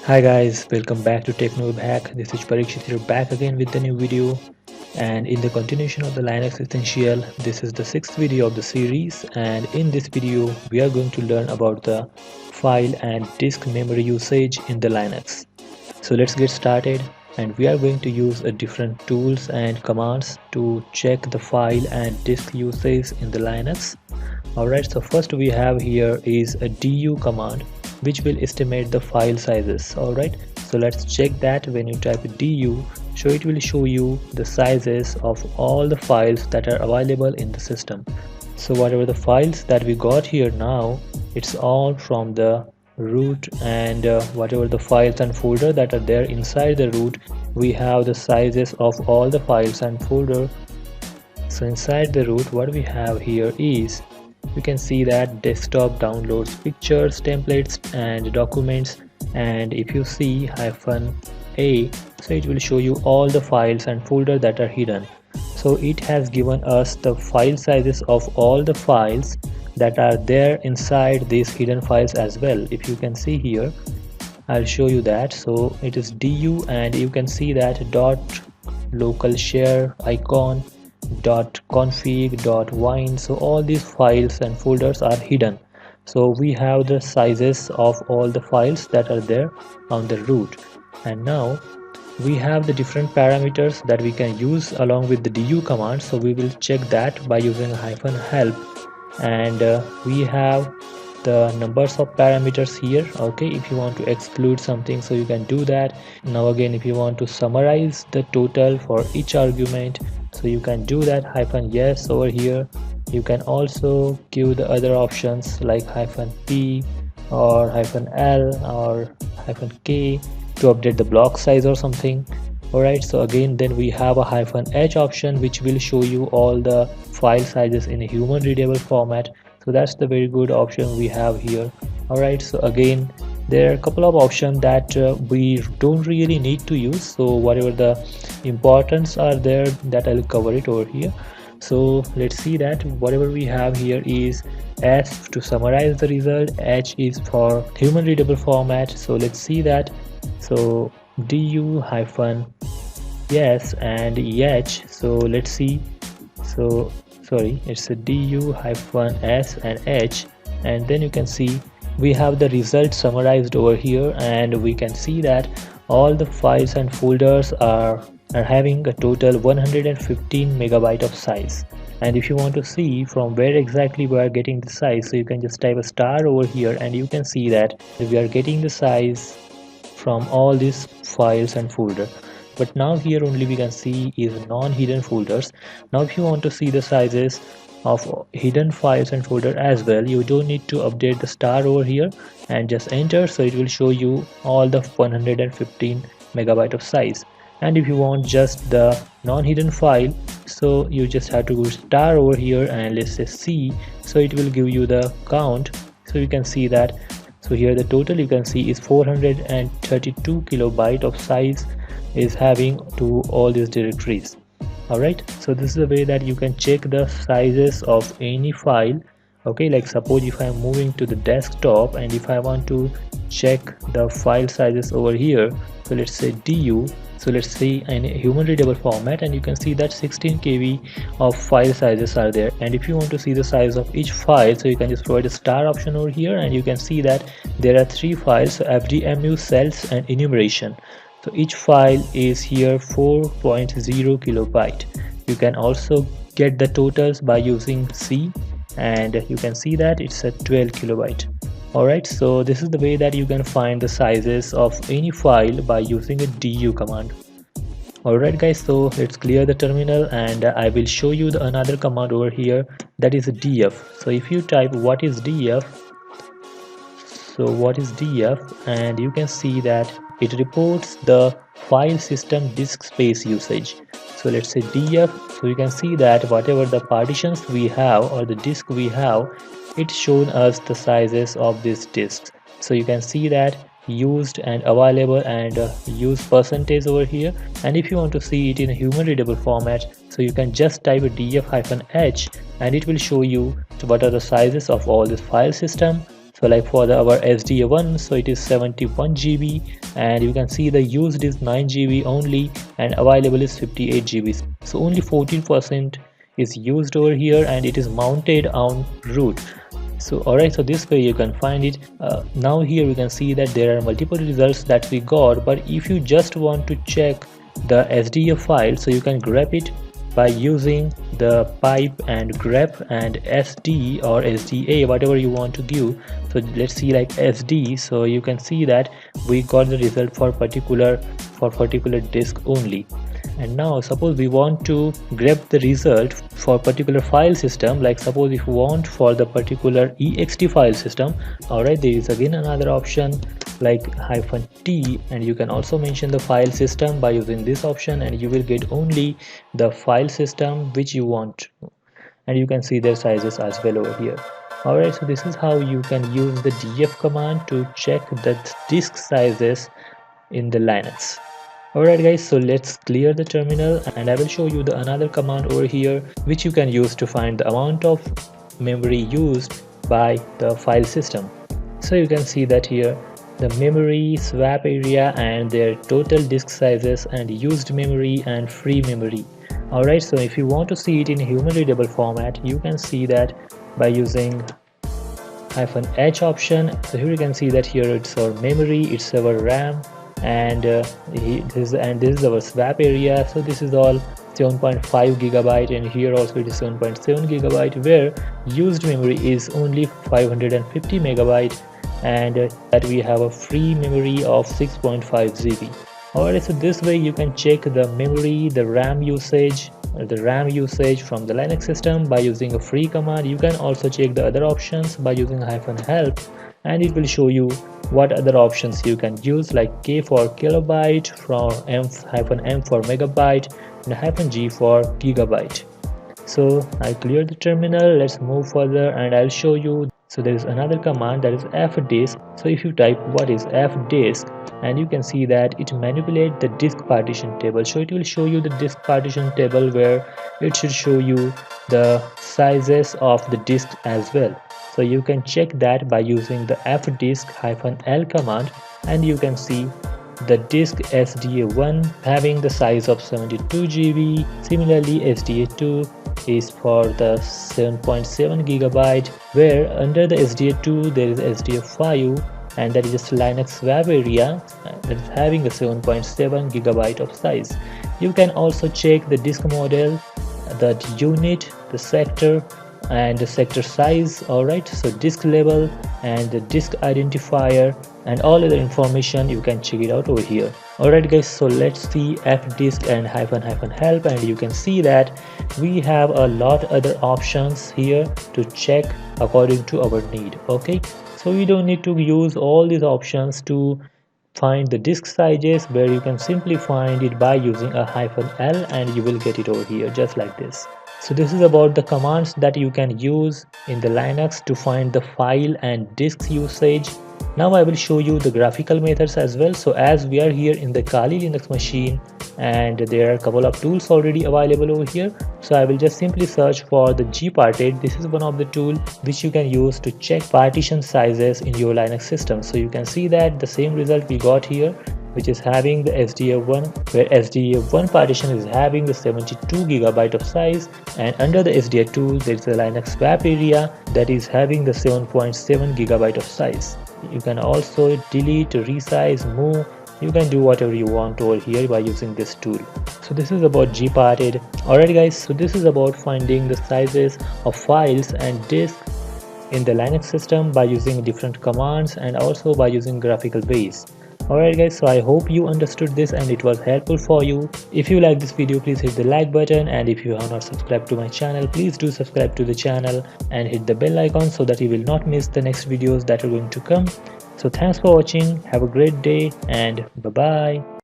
Hi guys, welcome back to Techno Hack. This is Parikshit here back again with the new video. And in the continuation of the Linux Essential, this is the sixth video of the series. And in this video, we are going to learn about the file and disk memory usage in the Linux. So let's get started. And we are going to use different tools and commands to check the file and disk usage in the Linux. Alright, so first we have here is a du command which will estimate the file sizes. Alright, so let's check that. When you type du, so it will show you the sizes of all the files that are available in the system. So whatever the files that we got here now, it's all from the root, and whatever the files and folder that are there inside the root, we have the sizes of all the files and folder. So inside the root, what we have here is, you can see that desktop downloads pictures, templates and documents, and if you see -a, so it will show you all the files and folder that are hidden. So it has given us the file sizes of all the files that are there inside these hidden files as well. If you can see here, I'll show you that. So it is du, and you can see that dot local share icon .config.wine, so all these files and folders are hidden. So we have the sizes of all the files that are there on the root, and now we have the different parameters that we can use along with the du command. So we will check that by using -help, and we have the numbers of parameters here. Okay, if you want to exclude something, so you can do that. Now again, if you want to summarize the total for each argument, so you can do that -yes over here. You can also give the other options like -p or -l or -k to update the block size or something. Alright, so again, then we have a -h option which will show you all the file sizes in a human readable format. So that's the very good option we have here. Alright, so again, there are a couple of options that we don't really need to use. So whatever the importance are there, that I'll cover it over here. So let's see that whatever we have here is S to summarize the result, H is for human readable format. So let's see that. So du -yes and h. So let's see. So sorry, it's a du -s and h, and then you can see we have the result summarized over here, and we can see that all the files and folders are having a total 115 megabyte of size. And if you want to see from where exactly we are getting the size, so you can just type a star over here, and you can see that we are getting the size from all these files and folder. But now here only we can see is non-hidden folders. Now if you want to see the sizes of hidden files and folder as well, you don't need to update the star over here and just enter, so it will show you all the 115 megabyte of size. And if you want just the non-hidden file, so you just have to go star over here and let's say C, so it will give you the count. So you can see that, so here the total you can see is 432 kilobyte of size is having to all these directories. Alright, so this is the way that you can check the sizes of any file. Okay, like suppose if I'm moving to the desktop and if I want to check the file sizes over here, so let's say du, so let's see in a human readable format, and you can see that 16 KB of file sizes are there. And if you want to see the size of each file, so you can just provide a star option over here, and you can see that there are 3 files, so FDMU, cells and enumeration. So each file is here 4.0 kilobyte. You can also get the totals by using C, and you can see that it's a 12 kilobyte. Alright, so this is the way that you can find the sizes of any file by using a du command. Alright guys, so let's clear the terminal, and I will show you another command over here, that is a df. So if you type what is df, so what is df, and you can see that it reports the file system disk space usage. So let's say df, so you can see that whatever the partitions we have or the disk we have, it's shown us the sizes of these disks. So you can see that used and available and use percentage over here. And if you want to see it in a human readable format, so you can just type a df-h and it will show you what are the sizes of all this file system, So like for our SDA1, so it is 71 GB, and you can see the used is 9 GB only, and available is 58 GB. So only 14% is used over here, and it is mounted on root. So alright, so this way you can find it. Now here we can see that there are multiple results that we got, but if you just want to check the SDA file, so you can grab it by using the pipe and grep and SD or SDA, whatever you want to give. So let's see like SD, so you can see that we got the result for particular disk only. And now suppose we want to grab the result for particular file system, like suppose if you want for the particular ext file system, alright, there is again another option like -t, and you can also mention the file system by using this option, and you will get only the file system which you want, and you can see their sizes as well over here. Alright, so this is how you can use the df command to check the disk sizes in the Linux. Alright guys, so let's clear the terminal, and I will show you the another command over here which you can use to find the amount of memory used by the file system. So you can see that here the memory, swap area, and their total disk sizes, and used memory and free memory. Alright, so if you want to see it in human readable format, you can see that by using -h option. So here you can see that here it's our memory, it's our RAM, and this is our swap area. So this is all 7.5 gigabyte, and here also it is 7.7 gigabyte, where used memory is only 550 megabyte, and that we have a free memory of 6.5 GB. Alright, so this way you can check the memory, the RAM usage from the Linux system by using a free command. You can also check the other options by using -help, and it will show you what other options you can use, like K for kilobyte, from -m for megabyte, and -g for gigabyte. So I cleared the terminal. Let's move further and I'll show you. So there is another command, that is fdisk. So if you type what is fdisk, and you can see that it manipulates the disk partition table. So it will show you the disk partition table, where it should show you the sizes of the disk as well. So you can check that by using the fdisk-l command, and you can see the disk SDA1 having the size of 72 GB. Similarly, SDA2 is for the 7.7 gigabyte, where under the SDA2 there is SDA5, and that is just Linux swap area that is having a 7.7 gigabyte of size. You can also check the disk model, the unit, the sector, and the sector size. Alright, so disk level and the disk identifier and all other information, you can check it out over here. Alright guys, so let's see fdisk and -help, and you can see that we have a lot other options here to check according to our need. Okay, so we don't need to use all these options to find the disk sizes, where you can simply find it by using a -l, and you will get it over here just like this. So this is about the commands that you can use in the Linux to find the file and disk usage. Now I will show you the graphical methods as well. So as we are here in the Kali Linux machine, and there are a couple of tools already available over here, so I will just simply search for the gparted. This is one of the tools which you can use to check partition sizes in your Linux system. So you can see that the same result we got here, which is having the SDA1, where SDA1 partition is having the 72 gigabyte of size, and under the SDA2 there is a Linux swap area that is having the 7.7 gigabyte of size. You can also delete, resize, move. You can do whatever you want over here by using this tool. So this is about gparted. Alright guys, so this is about finding the sizes of files and disks in the Linux system by using different commands, and also by using graphical ways. Alright guys, so I hope you understood this and it was helpful for you. If you like this video, please hit the like button, and if you have not subscribed to my channel, please do subscribe to the channel and hit the bell icon so that you will not miss the next videos that are going to come. So thanks for watching, have a great day, and bye bye.